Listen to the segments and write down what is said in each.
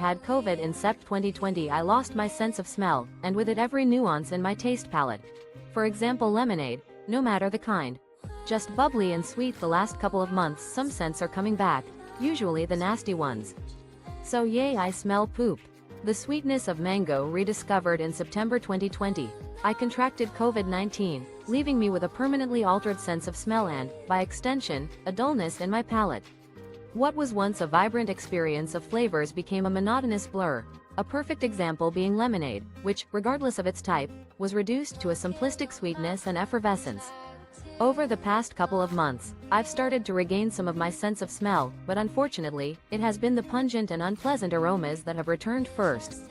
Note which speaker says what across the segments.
Speaker 1: had COVID in Sept 2020. I lost my sense of smell, and with it every nuance in my taste palette. For example, lemonade, no matter the kind. Just bubbly and sweet. The last couple of months some scents are coming back, usually the nasty ones. So yay, I smell poop. The sweetness of mango rediscovered in September 2020. I contracted COVID-19, leaving me with a permanently altered sense of smell and, by extension, a dullness in my palate. What was once a vibrant experience of flavors became a monotonous blur. A perfect example being lemonade, which, regardless of its type, was reduced to a simplistic sweetness and effervescence. Over the past couple of months, I've started to regain some of my sense of smell, but unfortunately, it has been the pungent and unpleasant aromas that have returned first.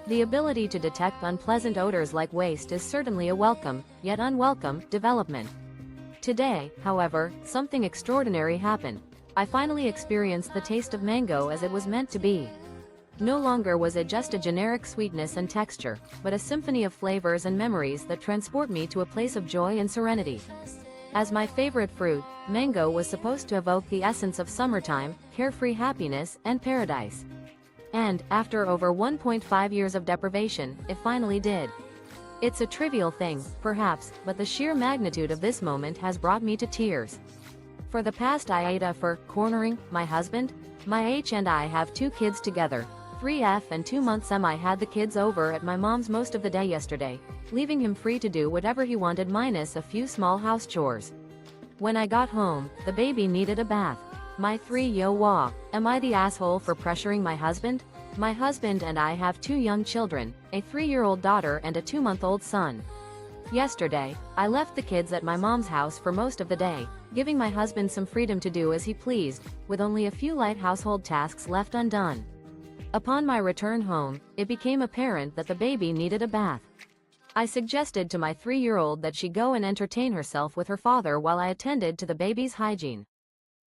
Speaker 1: The ability to detect unpleasant odors like waste is certainly a welcome, yet unwelcome, development. Today, however, something extraordinary happened. I finally experienced the taste of mango as it was meant to be. No longer was it just a generic sweetness and texture, but a symphony of flavors and memories that transport me to a place of joy and serenity. As my favorite fruit, mango was supposed to evoke the essence of summertime, carefree happiness, and paradise. And, after over 1.5 years of deprivation, it finally did. It's a trivial thing, perhaps, but the sheer magnitude of this moment has brought me to tears. For the past AITA for cornering my husband, my H and I have 2 kids together, 3F and 2 months. I had the kids over at my mom's most of the day yesterday, leaving him free to do whatever he wanted minus a few small house chores. When I got home, the baby needed a bath. My 3-yo wah, am I the asshole for pressuring my husband? My husband and I have 2 young children, a 3-year-old daughter and a 2-month-old son. Yesterday, I left the kids at my mom's house for most of the day, giving my husband some freedom to do as he pleased, with only a few light household tasks left undone. Upon my return home, it became apparent that the baby needed a bath. I suggested to my 3-year-old that she go and entertain herself with her father while I attended to the baby's hygiene.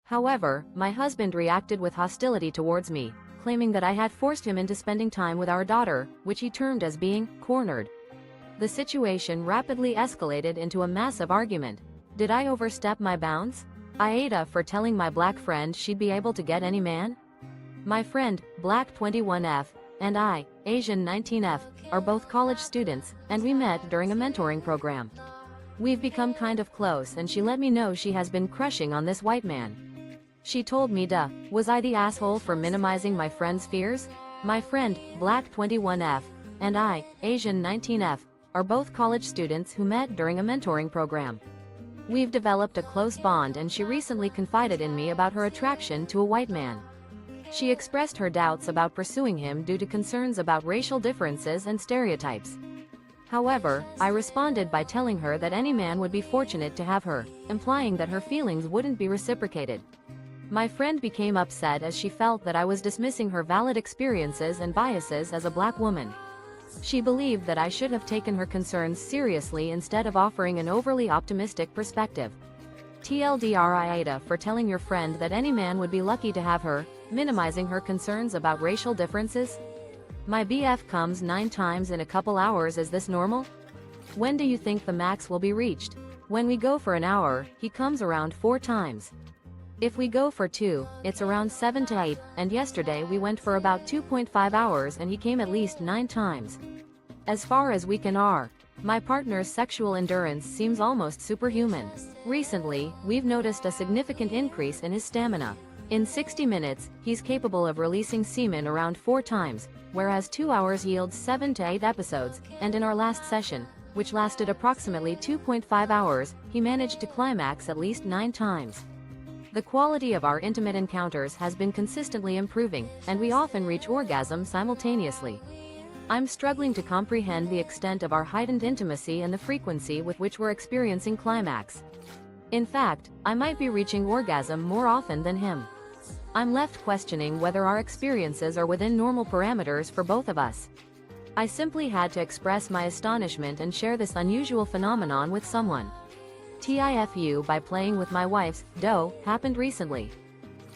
Speaker 1: However, my husband reacted with hostility towards me, claiming that I had forced him into spending time with our daughter, which he termed as being cornered. The situation rapidly escalated into a massive argument. Did I overstep my bounds? AITA for telling my black friend she'd be able to get any man? My friend, Black 21F, and I, Asian 19F, are both college students, and we met during a mentoring program. We've become kind of close and she let me know she has been crushing on this white man. She told me, duh, was I the asshole for minimizing my friend's fears? My friend, Black 21F, and I, Asian 19F, are both college students who met during a mentoring program. We've developed a close bond and she recently confided in me about her attraction to a white man. She expressed her doubts about pursuing him due to concerns about racial differences and stereotypes. However, I responded by telling her that any man would be fortunate to have her, implying that her feelings wouldn't be reciprocated. My friend became upset as she felt that I was dismissing her valid experiences and biases as a black woman. She believed that I should have taken her concerns seriously instead of offering an overly optimistic perspective. TLDR AITA for telling your friend that any man would be lucky to have her, minimizing her concerns about racial differences? My BF comes 9 times in a couple hours. Is this normal? When do you think the max will be reached? When we go for an hour, he comes around 4 times. If we go for 2, it's around 7 to 8, and yesterday we went for about 2.5 hours and he came at least 9 times. As far as we can are, my partner's sexual endurance seems almost superhuman. Recently, we've noticed a significant increase in his stamina. In 60 minutes, he's capable of releasing semen around 4 times, whereas 2 hours yields 7 to 8 episodes, and in our last session, which lasted approximately 2.5 hours, he managed to climax at least 9 times. The quality of our intimate encounters has been consistently improving, and we often reach orgasm simultaneously. I'm struggling to comprehend the extent of our heightened intimacy and the frequency with which we're experiencing climax. In fact, I might be reaching orgasm more often than him. I'm left questioning whether our experiences are within normal parameters for both of us. I simply had to express my astonishment and share this unusual phenomenon with someone. TIFU by playing with my wife's dough happened recently.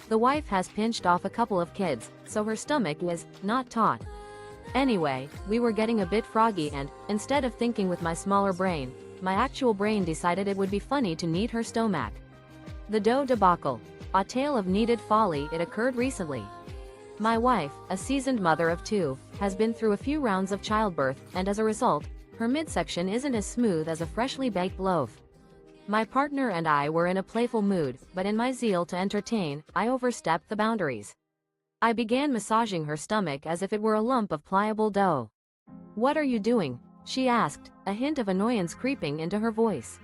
Speaker 1: The wife has pinched off a couple of kids, so her stomach is not taut. Anyway, we were getting a bit froggy and, instead of thinking with my smaller brain, my actual brain decided it would be funny to knead her stomach. The dough debacle. A tale of needed folly. It occurred recently. My wife, a seasoned mother of two, has been through a few rounds of childbirth, and as a result, her midsection isn't as smooth as a freshly baked loaf. My partner and I were in a playful mood, but in my zeal to entertain, I overstepped the boundaries. I began massaging her stomach as if it were a lump of pliable dough. "What are you doing?" she asked, a hint of annoyance creeping into her voice.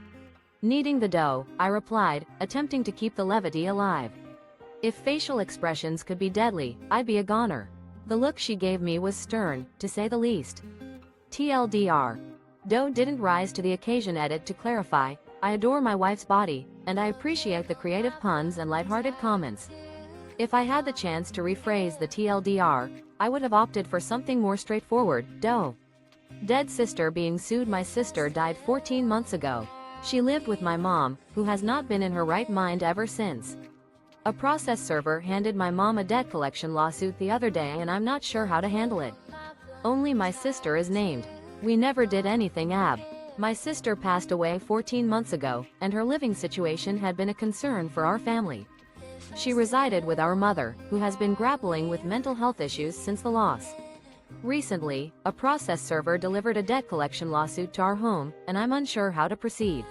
Speaker 1: "Kneading the dough," I replied, attempting to keep the levity alive. If facial expressions could be deadly, I'd be a goner. The look she gave me was stern, to say the least. TLDR. Dough didn't rise to the occasion. Edit to clarify, I adore my wife's body, and I appreciate the creative puns and lighthearted comments. If I had the chance to rephrase the TLDR, I would have opted for something more straightforward: dough. Dead sister being sued. My sister died 14 months ago. She lived with my mom, who has not been in her right mind ever since. A process server handed my mom a debt collection lawsuit the other day, and I'm not sure how to handle it. Only my sister is named. We never did anything. My sister passed away 14 months ago, and her living situation had been a concern for our family. She resided with our mother, who has been grappling with mental health issues since the loss. Recently, a process server delivered a debt collection lawsuit to our home, and I'm unsure how to proceed.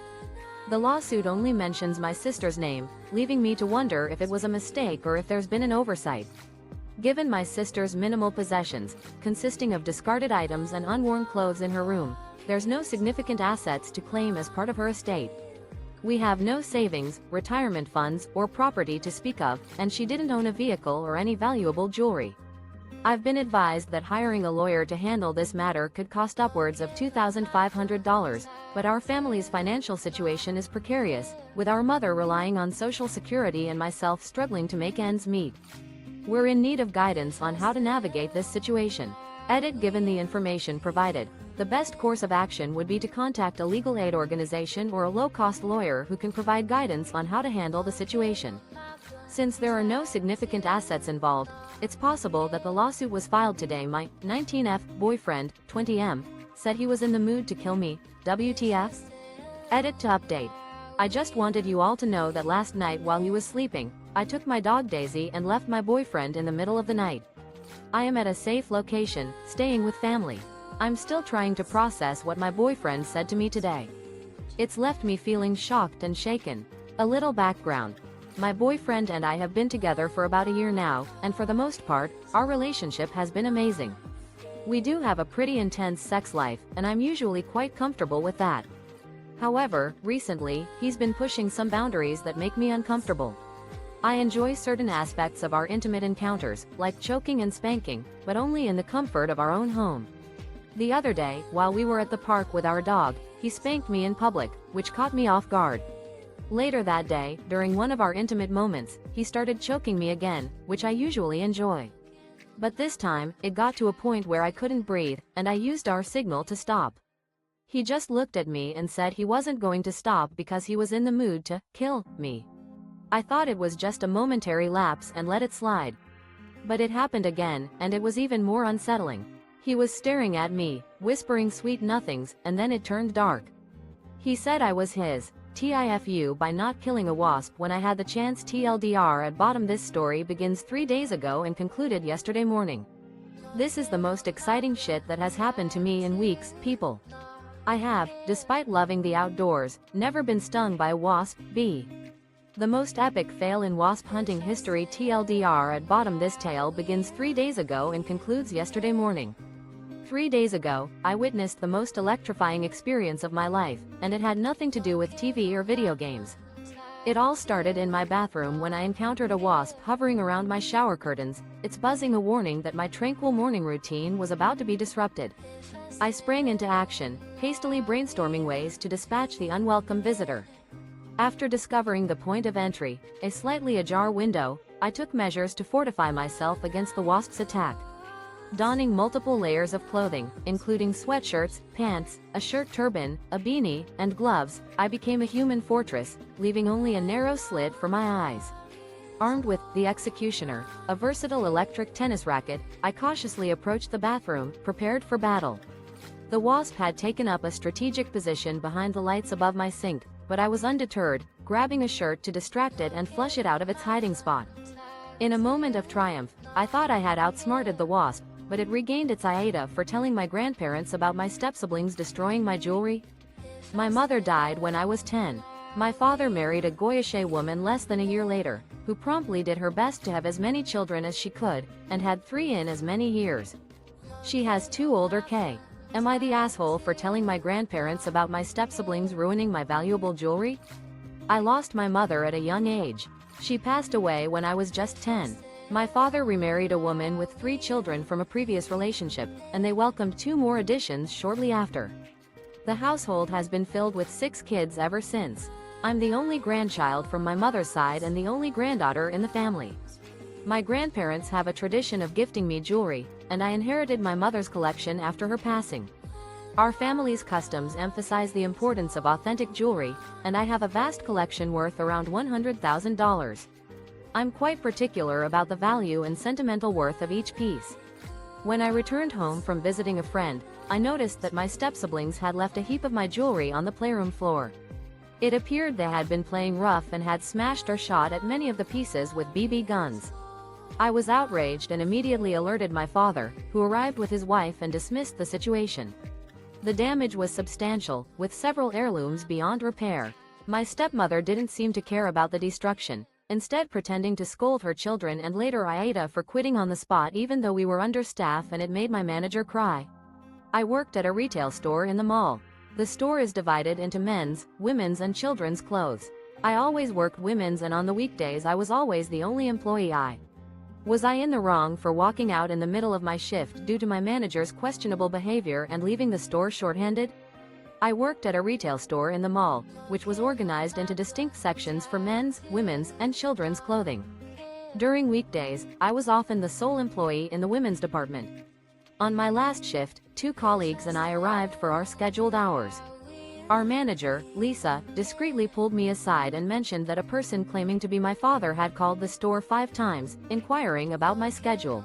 Speaker 1: The lawsuit only mentions my sister's name, leaving me to wonder if it was a mistake or if there's been an oversight. Given my sister's minimal possessions, consisting of discarded items and unworn clothes in her room, there's no significant assets to claim as part of her estate. We have no savings, retirement funds, or property to speak of, and she didn't own a vehicle or any valuable jewelry. I've been advised that hiring a lawyer to handle this matter could cost upwards of $2,500, but our family's financial situation is precarious, with our mother relying on Social Security and myself struggling to make ends meet. We're in need of guidance on how to navigate this situation. Edit. Given the information provided, the best course of action would be to contact a legal aid organization or a low-cost lawyer who can provide guidance on how to handle the situation. Since there are no significant assets involved, it's possible that the lawsuit was filed today. My 19F boyfriend, 20M, said he was in the mood to kill me. WTF? Edit to update. I just wanted you all to know that last night while he was sleeping, I took my dog Daisy and left my boyfriend in the middle of the night. I am at a safe location, staying with family. I'm still trying to process what my boyfriend said to me today. It's left me feeling shocked and shaken. A little background. My boyfriend and I have been together for about a year now, and for the most part, our relationship has been amazing. We do have a pretty intense sex life, and I'm usually quite comfortable with that. However, recently, he's been pushing some boundaries that make me uncomfortable. I enjoy certain aspects of our intimate encounters, like choking and spanking, but only in the comfort of our own home. The other day, while we were at the park with our dog, he spanked me in public, which caught me off guard. Later that day, during one of our intimate moments, he started choking me again, which I usually enjoy. But this time, it got to a point where I couldn't breathe, and I used our signal to stop. He just looked at me and said he wasn't going to stop because he was in the mood to kill me. I thought it was just a momentary lapse and let it slide. But it happened again, and it was even more unsettling. He was staring at me, whispering sweet nothings, and then it turned dark. He said I was his TIFU by not killing a wasp when I had the chance. TLDR at bottom. This story begins 3 days ago and concluded yesterday morning. This is the most exciting shit that has happened to me in weeks, people. I have, despite loving the outdoors, never been stung by a wasp. The most epic fail in wasp hunting history. TLDR at bottom. This tale begins 3 days ago and concludes yesterday morning. 3 days ago, I witnessed the most electrifying experience of my life, and it had nothing to do with TV or video games. It all started in my bathroom when I encountered a wasp hovering around my shower curtains, its buzzing a warning that my tranquil morning routine was about to be disrupted. I sprang into action, hastily brainstorming ways to dispatch the unwelcome visitor. After discovering the point of entry, a slightly ajar window, I took measures to fortify myself against the wasp's attack. Donning multiple layers of clothing, including sweatshirts, pants, a shirt turban, a beanie, and gloves, I became a human fortress, leaving only a narrow slit for my eyes. Armed with the Executioner, a versatile electric tennis racket, I cautiously approached the bathroom, prepared for battle. The wasp had taken up a strategic position behind the lights above my sink, but I was undeterred, grabbing a shirt to distract it and flush it out of its hiding spot. In a moment of triumph, I thought I had outsmarted the wasp, but it regained its AITA for telling my grandparents about my step-siblings destroying my jewelry. My mother died when I was 10. My father married a Goyish woman less than a year later, who promptly did her best to have as many children as she could, and had 3 in as many years. She has 2 older kids. Am I the asshole for telling my grandparents about my step-siblings ruining my valuable jewelry? I lost my mother at a young age. She passed away when I was just 10. My father remarried a woman with 3 children from a previous relationship, and they welcomed 2 more additions shortly after. The household has been filled with 6 kids ever since. I'm the only grandchild from my mother's side and the only granddaughter in the family. My grandparents have a tradition of gifting me jewelry, and I inherited my mother's collection after her passing. Our family's customs emphasize the importance of authentic jewelry, and I have a vast collection worth around $100,000. I'm quite particular about the value and sentimental worth of each piece. When I returned home from visiting a friend, I noticed that my step-siblings had left a heap of my jewelry on the playroom floor. It appeared they had been playing rough and had smashed or shot at many of the pieces with BB guns. I was outraged and immediately alerted my father, who arrived with his wife and dismissed the situation. The damage was substantial, with several heirlooms beyond repair. My stepmother didn't seem to care about the destruction, instead pretending to scold her children and later AITA for quitting on the spot even though we were understaffed, and it made my manager cry. I worked at a retail store in the mall. The store is divided into men's, women's and children's clothes. I always worked women's, and on the weekdays I was always the only employee. Was I in the wrong for walking out in the middle of my shift due to my manager's questionable behavior and leaving the store shorthanded? I worked at a retail store in the mall, which was organized into distinct sections for men's, women's, and children's clothing. During weekdays, I was often the sole employee in the women's department. On my last shift, 2 colleagues and I arrived for our scheduled hours. Our manager, Lisa, discreetly pulled me aside and mentioned that a person claiming to be my father had called the store 5 times, inquiring about my schedule.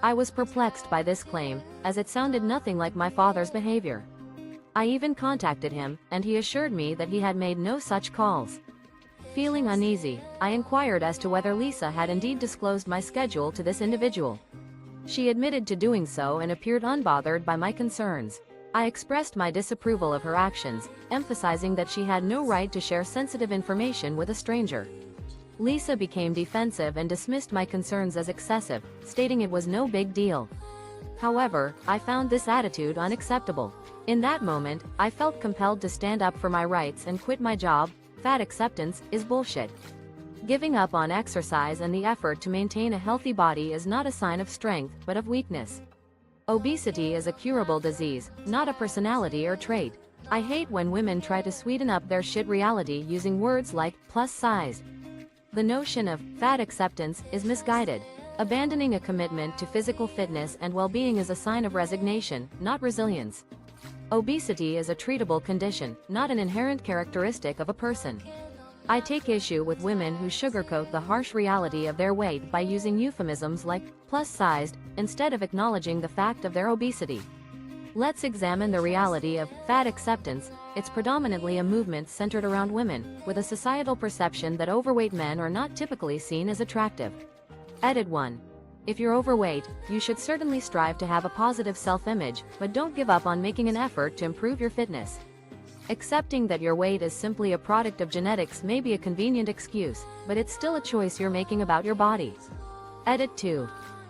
Speaker 1: I was perplexed by this claim, as it sounded nothing like my father's behavior. I even contacted him, and he assured me that he had made no such calls. Feeling uneasy, I inquired as to whether Lisa had indeed disclosed my schedule to this individual. She admitted to doing so and appeared unbothered by my concerns. I expressed my disapproval of her actions, emphasizing that she had no right to share sensitive information with a stranger. Lisa became defensive and dismissed my concerns as excessive, stating it was no big deal. However, I found this attitude unacceptable. In that moment, I felt compelled to stand up for my rights and quit my job. Fat acceptance is bullshit. Giving up on exercise and the effort to maintain a healthy body is not a sign of strength, but of weakness. Obesity is a curable disease, not a personality or trait. I hate when women try to sweeten up their shit reality using words like plus size. The notion of fat acceptance is misguided. Abandoning a commitment to physical fitness and well-being is a sign of resignation, not resilience. Obesity is a treatable condition, not an inherent characteristic of a person. I take issue with women who sugarcoat the harsh reality of their weight by using euphemisms like plus-sized instead of acknowledging the fact of their obesity. Let's examine the reality of fat acceptance. It's predominantly a movement centered around women, with a societal perception that overweight men are not typically seen as attractive. Edit 1. If you're overweight, you should certainly strive to have a positive self-image, but don't give up on making an effort to improve your fitness. Accepting that your weight is simply a product of genetics may be a convenient excuse, but it's still a choice you're making about your body. Edit 2.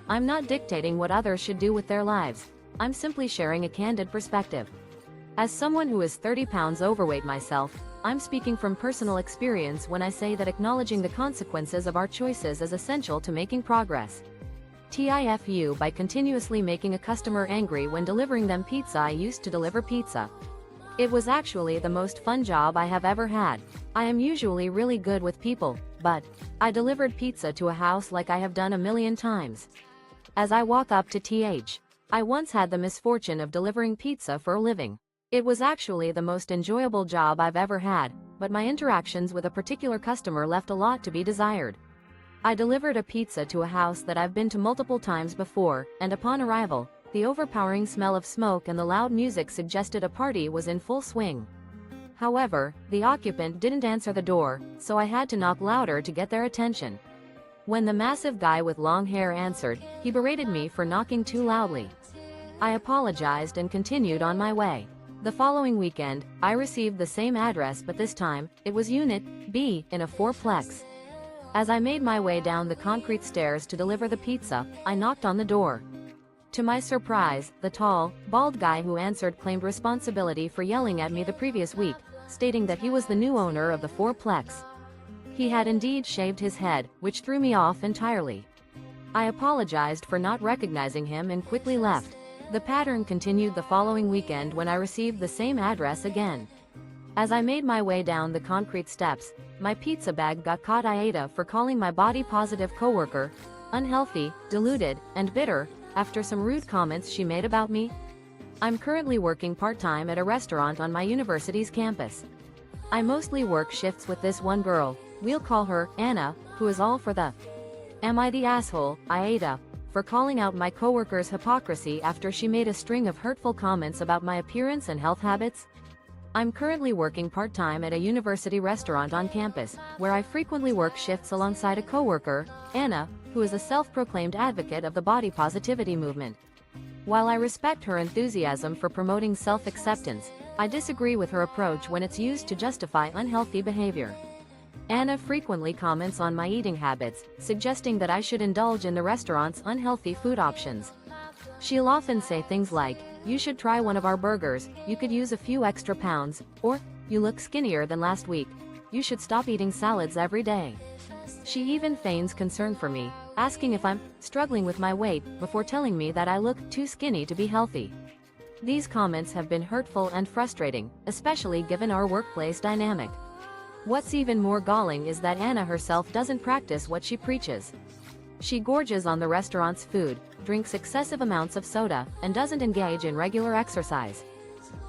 Speaker 1: I'm not dictating what others should do with their lives. I'm simply sharing a candid perspective. As someone who is 30 pounds overweight myself, I'm speaking from personal experience when I say that acknowledging the consequences of our choices is essential to making progress. TIFU by continuously making a customer angry when delivering them pizza. I used to deliver pizza. It was actually the most fun job I have ever had. I am usually really good with people, but I delivered pizza to a house like I have done a million times. As I walk up to I once had the misfortune of delivering pizza for a living. It was actually the most enjoyable job I've ever had, but my interactions with a particular customer left a lot to be desired. I delivered a pizza to a house that I've been to multiple times before, and upon arrival, the overpowering smell of smoke and the loud music suggested a party was in full swing. However, the occupant didn't answer the door, so I had to knock louder to get their attention. When the massive guy with long hair answered, he berated me for knocking too loudly. I apologized and continued on my way. The following weekend, I received the same address, but this time, it was Unit B in a fourplex. As I made my way down the concrete stairs to deliver the pizza, I knocked on the door. To my surprise, the tall, bald guy who answered claimed responsibility for yelling at me the previous week, stating that he was the new owner of the fourplex. He had indeed shaved his head, which threw me off entirely. I apologized for not recognizing him and quickly left. The pattern continued the following weekend when I received the same address again. As I made my way down the concrete steps, my pizza bag got caught. AITA for calling my body-positive coworker unhealthy, deluded, and bitter, after some rude comments she made about me. I'm currently working part-time at a restaurant on my university's campus. I mostly work shifts with this one girl, we'll call her Anna, who is all for the "Am I the asshole, AITA?" for calling out my coworker's hypocrisy after she made a string of hurtful comments about my appearance and health habits. I'm currently working part-time at a university restaurant on campus, where I frequently work shifts alongside a coworker, Anna, who is a self-proclaimed advocate of the body positivity movement. While I respect her enthusiasm for promoting self-acceptance, I disagree with her approach when it's used to justify unhealthy behavior. Anna frequently comments on my eating habits, suggesting that I should indulge in the restaurant's unhealthy food options. She'll often say things like, "You should try one of our burgers, you could use a few extra pounds," or, "You look skinnier than last week, you should stop eating salads every day." She even feigns concern for me, asking if I'm struggling with my weight, before telling me that I look too skinny to be healthy. These comments have been hurtful and frustrating, especially given our workplace dynamic. What's even more galling is that Anna herself doesn't practice what she preaches. She gorges on the restaurant's food, drinks excessive amounts of soda, and doesn't engage in regular exercise.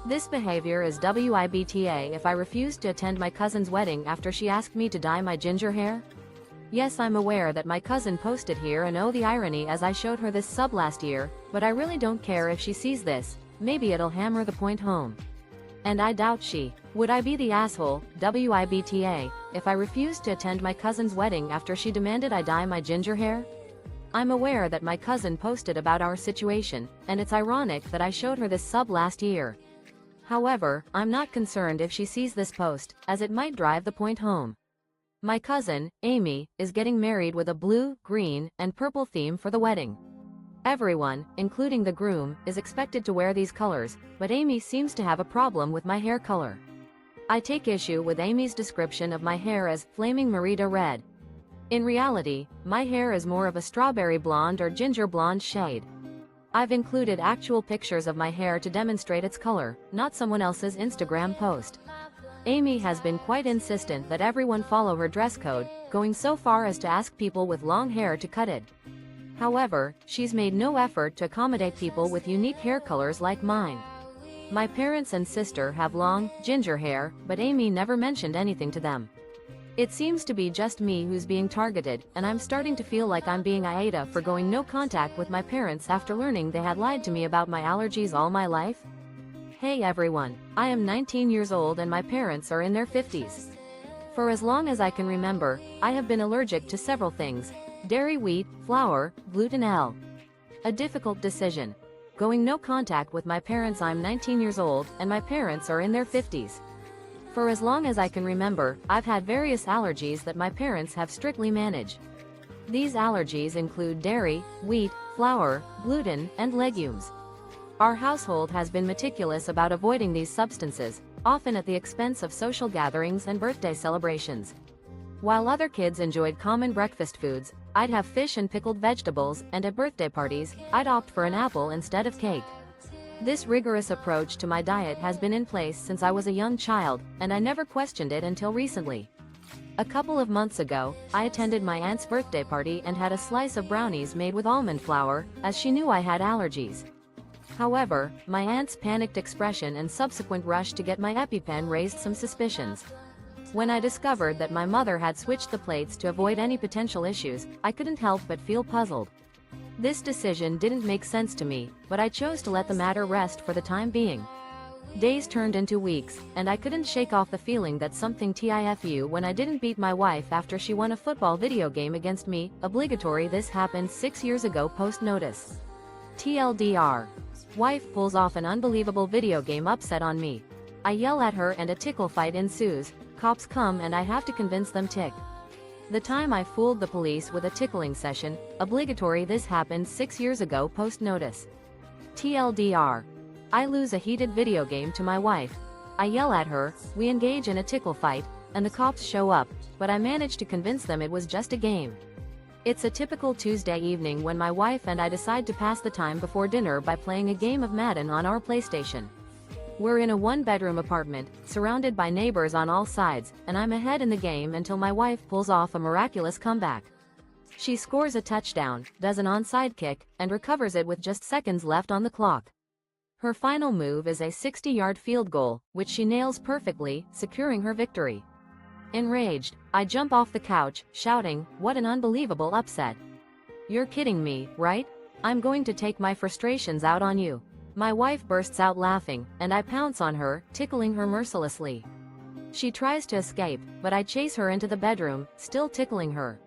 Speaker 1: This behavior is WIBTA if I refused to attend my cousin's wedding after she asked me to dye my ginger hair. Yes, I'm aware that my cousin posted here and oh the irony as I showed her this sub last year, but I really don't care if she sees this, maybe it'll hammer the point home. And I doubt she would. I be the asshole, WIBTA, if I refused to attend my cousin's wedding after she demanded I dye my ginger hair? I'm aware that my cousin posted about our situation, and it's ironic that I showed her this sub last year. However, I'm not concerned if she sees this post, as it might drive the point home. My cousin, Amy, is getting married with a blue, green, and purple theme for the wedding. Everyone, including the groom, is expected to wear these colors, but Amy seems to have a problem with my hair color. I take issue with Amy's description of my hair as flaming Merida red. In reality, my hair is more of a strawberry blonde or ginger blonde shade. I've included actual pictures of my hair to demonstrate its color, not someone else's Instagram post. Amy has been quite insistent that everyone follow her dress code, going so far as to ask people with long hair to cut it. However, she's made no effort to accommodate people with unique hair colors like mine. My parents and sister have long, ginger hair, but Amy never mentioned anything to them. It seems to be just me who's being targeted, and I'm starting to feel like I'm being AITA for going no contact with my parents after learning they had lied to me about my allergies all my life. Hey everyone, I am 19 years old and my parents are in their 50s. For as long as I can remember, I have been allergic to several things: dairy, wheat, flour, gluten. A difficult decision. Going no contact with my parents. I'm 19 years old, and my parents are in their 50s. For as long as I can remember, I've had various allergies that my parents have strictly managed. These allergies include dairy, wheat, flour, gluten, and legumes. Our household has been meticulous about avoiding these substances, often at the expense of social gatherings and birthday celebrations. While other kids enjoyed common breakfast foods, I'd have fish and pickled vegetables, and at birthday parties, I'd opt for an apple instead of cake. This rigorous approach to my diet has been in place since I was a young child, and I never questioned it until recently. A couple of months ago, I attended my aunt's birthday party and had a slice of brownies made with almond flour, as she knew I had allergies. However, my aunt's panicked expression and subsequent rush to get my EpiPen raised some suspicions. When I discovered that my mother had switched the plates to avoid any potential issues, I couldn't help but feel puzzled. This decision didn't make sense to me, but I chose to let the matter rest for the time being. Days turned into weeks, and I couldn't shake off the feeling that something tifu when I didn't beat my wife after she won a football video game against me. Obligatory. This happened 6 years ago. Post notice. TLDR. Wife pulls off an unbelievable video game upset on me. I yell at her and a tickle fight ensues. Cops come and I have to convince them tick. The time I fooled the police with a tickling session. Obligatory. This happened 6 years ago. Post notice. TLDR. I lose a heated video game to my wife. I yell at her, we engage in a tickle fight, and the cops show up, but I manage to convince them it was just a game. It's a typical Tuesday evening when my wife and I decide to pass the time before dinner by playing a game of Madden on our PlayStation. We're in a one-bedroom apartment, surrounded by neighbors on all sides, and I'm ahead in the game until my wife pulls off a miraculous comeback. She scores a touchdown, does an onside kick, and recovers it with just seconds left on the clock. Her final move is a 60-yard field goal, which she nails perfectly, securing her victory. Enraged, I jump off the couch, shouting, "What an unbelievable upset. You're kidding me, right? I'm going to take my frustrations out on you." My wife bursts out laughing, and I pounce on her, tickling her mercilessly. She tries to escape, but I chase her into the bedroom, still tickling her.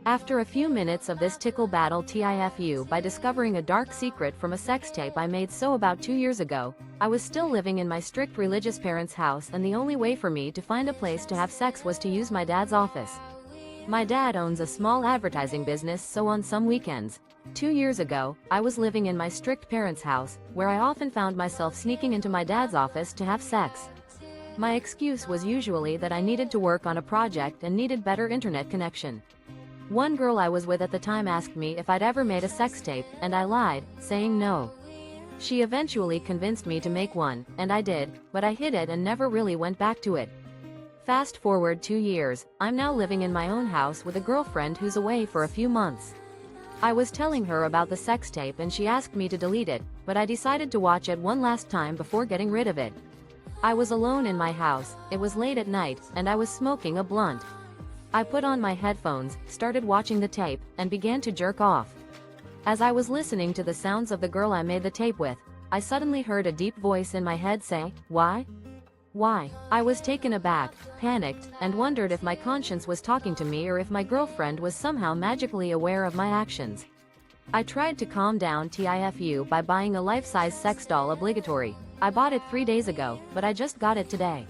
Speaker 1: After a few minutes of this tickle battle tifu by discovering a dark secret from a sex tape I made about 2 years ago, I was still living in my strict religious parents' house and the only way for me to find a place to have sex was to use my dad's office. My dad owns a small advertising business, so on some weekends, 2 years ago, I was living in my strict parents' house, where I often found myself sneaking into my dad's office to have sex. My excuse was usually that I needed to work on a project and needed better internet connection. One girl I was with at the time asked me if I'd ever made a sex tape, and I lied, saying no. She eventually convinced me to make one, and I did, but I hid it and never really went back to it. Fast forward 2 years, I'm now living in my own house with a girlfriend who's away for a few months. I was telling her about the sex tape and she asked me to delete it, but I decided to watch it one last time before getting rid of it. I was alone in my house, it was late at night, and I was smoking a blunt. I put on my headphones, started watching the tape, and began to jerk off. As I was listening to the sounds of the girl I made the tape with, I suddenly heard a deep voice in my head say, "Why? Why?" I was taken aback, panicked, and wondered if my conscience was talking to me or if my girlfriend was somehow magically aware of my actions. I tried to calm down tifu by buying a life-size sex doll. Obligatory. I bought it 3 days ago, but I just got it today.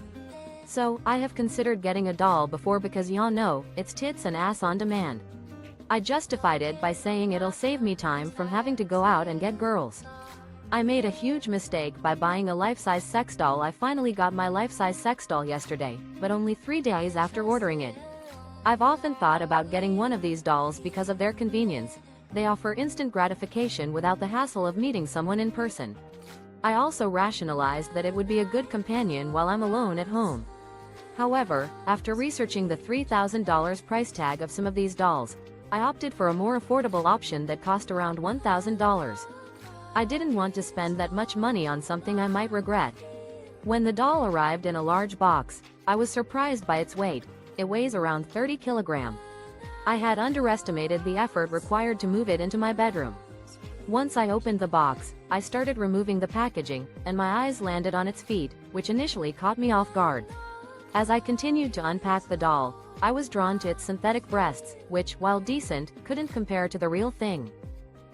Speaker 1: So, I have considered getting a doll before because y'all know, it's tits and ass on demand. I justified it by saying it'll save me time from having to go out and get girls. I made a huge mistake by buying a life-size sex doll. I finally got my life-size sex doll yesterday, but only 3 days after ordering it. I've often thought about getting one of these dolls because of their convenience. They offer instant gratification without the hassle of meeting someone in person. I also rationalized that it would be a good companion while I'm alone at home. However, after researching the $3,000 price tag of some of these dolls, I opted for a more affordable option that cost around $1,000. I didn't want to spend that much money on something I might regret. When the doll arrived in a large box, I was surprised by its weight. It weighs around 30 kilograms. I had underestimated the effort required to move it into my bedroom. Once I opened the box, I started removing the packaging, and my eyes landed on its feet, which initially caught me off guard. As I continued to unpack the doll, I was drawn to its synthetic breasts, which, while decent, couldn't compare to the real thing.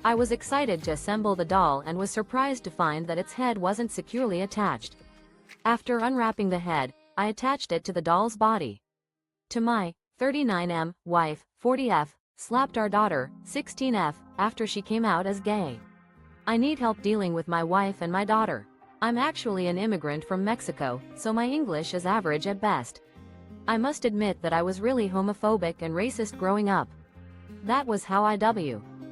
Speaker 1: I was excited to assemble the doll and was surprised to find that its head wasn't securely attached. After unwrapping the head, I attached it to the doll's body. To my 39M wife, 40F, slapped our daughter, 16F, after she came out as gay. I need help dealing with my wife and my daughter. I'm actually an immigrant from Mexico, so my English is average at best. I must admit that I was really homophobic and racist growing up. That was how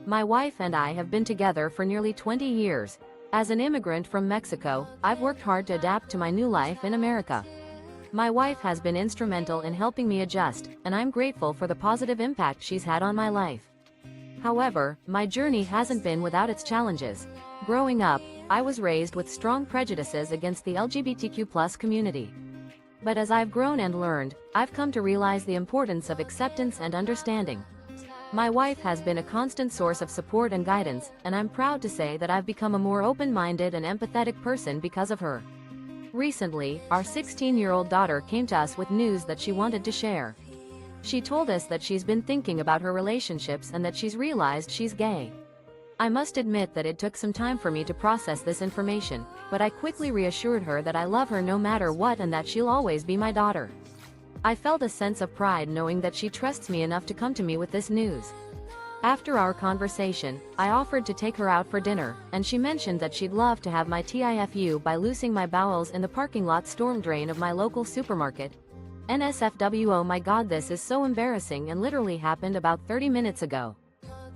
Speaker 1: my wife and I have been together for nearly 20 years. As an immigrant from Mexico, I've worked hard to adapt to my new life in America. My wife has been instrumental in helping me adjust, and I'm grateful for the positive impact she's had on my life. However, my journey hasn't been without its challenges. Growing up, I was raised with strong prejudices against the LGBTQ+ community. But as I've grown and learned, I've come to realize the importance of acceptance and understanding. My wife has been a constant source of support and guidance, and I'm proud to say that I've become a more open-minded and empathetic person because of her. Recently, our 16-year-old daughter came to us with news that she wanted to share. She told us that she's been thinking about her relationships and that she's realized she's gay. I must admit that it took some time for me to process this information, but I quickly reassured her that I love her no matter what and that she'll always be my daughter. I felt a sense of pride knowing that she trusts me enough to come to me with this news. After our conversation, I offered to take her out for dinner, and she mentioned that she'd love to have my TIFU by loosing my bowels in the parking lot storm drain of my local supermarket. NSFW. Oh my god, this is so embarrassing and literally happened about 30 minutes ago.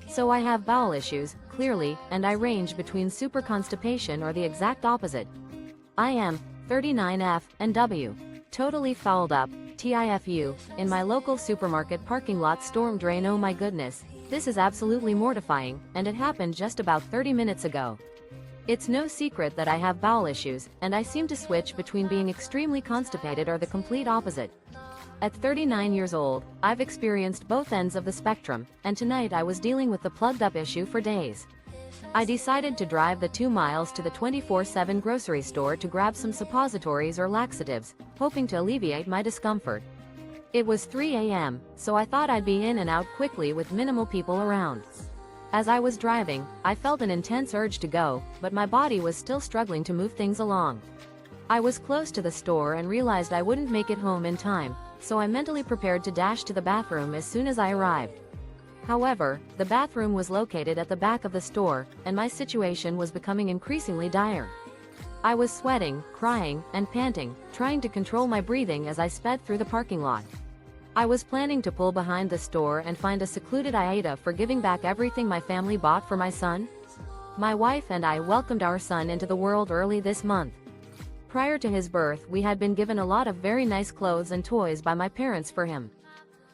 Speaker 1: So I have bowel issues, clearly, and I range between super constipation or the exact opposite. I am 39F and W. Totally fouled up, TIFU, in my local supermarket parking lot storm drain. Oh my goodness, this is absolutely mortifying, and it happened just about 30 minutes ago. It's no secret that I have bowel issues, and I seem to switch between being extremely constipated or the complete opposite. At 39 years old, I've experienced both ends of the spectrum, and tonight I was dealing with the plugged-up issue for days. I decided to drive the 2 miles to the 24/7 grocery store to grab some suppositories or laxatives, hoping to alleviate my discomfort. It was 3 a.m., so I thought I'd be in and out quickly with minimal people around. As I was driving, I felt an intense urge to go, but my body was still struggling to move things along. I was close to the store and realized I wouldn't make it home in time, so I mentally prepared to dash to the bathroom as soon as I arrived. However, the bathroom was located at the back of the store, and my situation was becoming increasingly dire. I was sweating, crying, and panting, trying to control my breathing as I sped through the parking lot. I was planning to pull behind the store and find a secluded AITA for giving back everything my family bought for my son. My wife and I welcomed our son into the world early this month. Prior to his birth, we had been given a lot of very nice clothes and toys by my parents for him.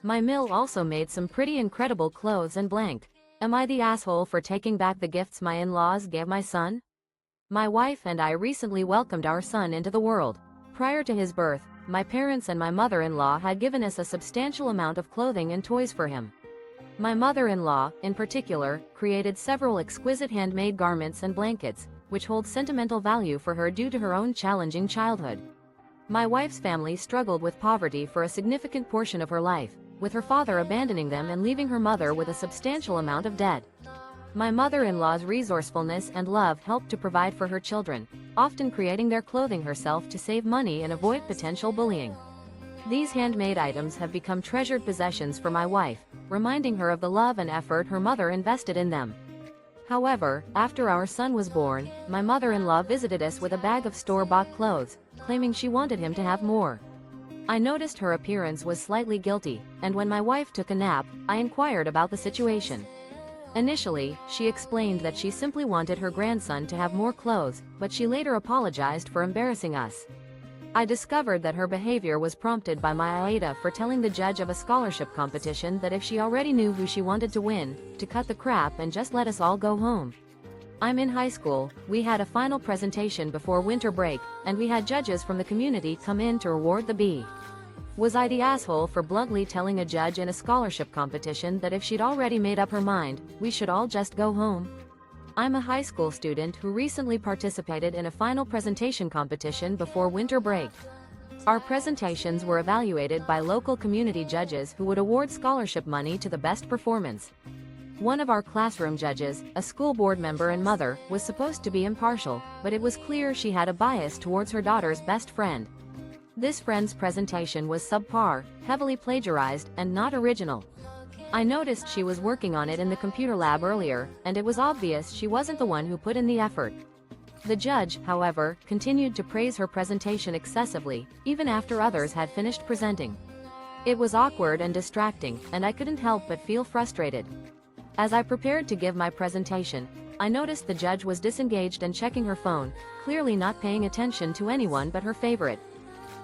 Speaker 1: My mill also made some pretty incredible clothes and blank. Am I the asshole for taking back the gifts my in-laws gave my son? My wife and I recently welcomed our son into the world. Prior to his birth, my parents and my mother-in-law had given us a substantial amount of clothing and toys for him. My mother-in-law, in particular, created several exquisite handmade garments and blankets, which hold sentimental value for her due to her own challenging childhood. My wife's family struggled with poverty for a significant portion of her life, with her father abandoning them and leaving her mother with a substantial amount of debt. My mother-in-law's resourcefulness and love helped to provide for her children, often creating their clothing herself to save money and avoid potential bullying. These handmade items have become treasured possessions for my wife, reminding her of the love and effort her mother invested in them. However, after our son was born, my mother-in-law visited us with a bag of store-bought clothes, claiming she wanted him to have more. I noticed her appearance was slightly guilty, and when my wife took a nap, I inquired about the situation. Initially, she explained that she simply wanted her grandson to have more clothes, but she later apologized for embarrassing us. I discovered that her behavior was prompted by my AITA for telling the judge of a scholarship competition that if she already knew who she wanted to win, to cut the crap and just let us all go home. I'm in high school, we had a final presentation before winter break, and we had judges from the community come in to reward the B. Was I the asshole for bluntly telling a judge in a scholarship competition that if she'd already made up her mind, we should all just go home? I'm a high school student who recently participated in a final presentation competition before winter break. Our presentations were evaluated by local community judges who would award scholarship money to the best performance. One of our classroom judges, a school board member and mother, was supposed to be impartial, but it was clear she had a bias towards her daughter's best friend. This friend's presentation was subpar, heavily plagiarized, and not original. I noticed she was working on it in the computer lab earlier, and it was obvious she wasn't the one who put in the effort. The judge, however, continued to praise her presentation excessively, even after others had finished presenting. It was awkward and distracting, and I couldn't help but feel frustrated. As I prepared to give my presentation, I noticed the judge was disengaged and checking her phone, clearly not paying attention to anyone but her favorite.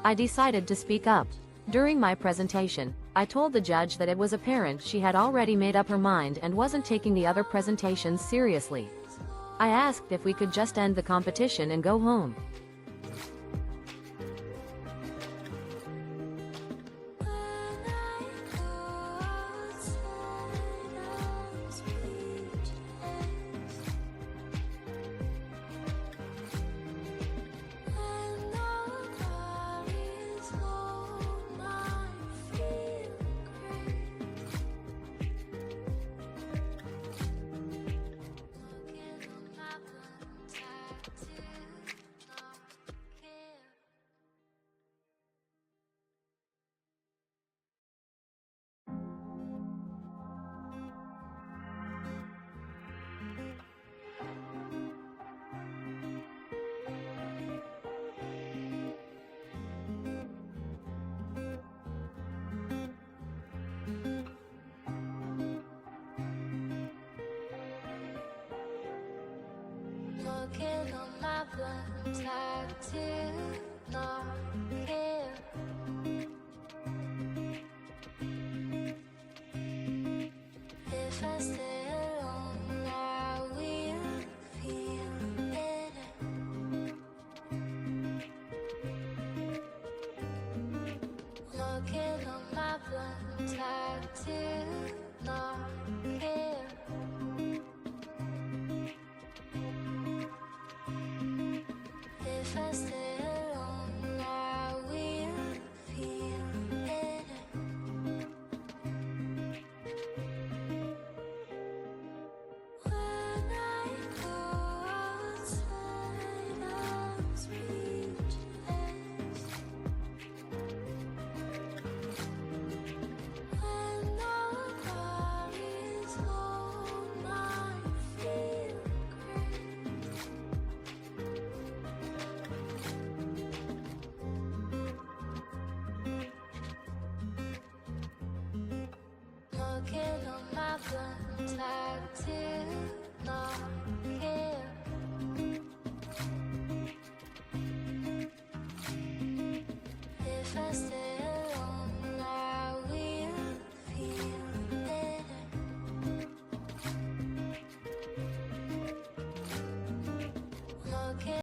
Speaker 1: I decided to speak up. During my presentation, I told the judge that it was apparent she had already made up her mind and wasn't taking the other presentations seriously. I asked if we could just end the competition and go home.
Speaker 2: my blunt tattoo, not here. If I stay alone, I will feel it. Looking on my blunt tattoo, not here. If I stay alone, I will feel it. When I go outside, I'm speechless. When nobody's home, I feel great. Looking on my blunt tattoo, not here. If I stay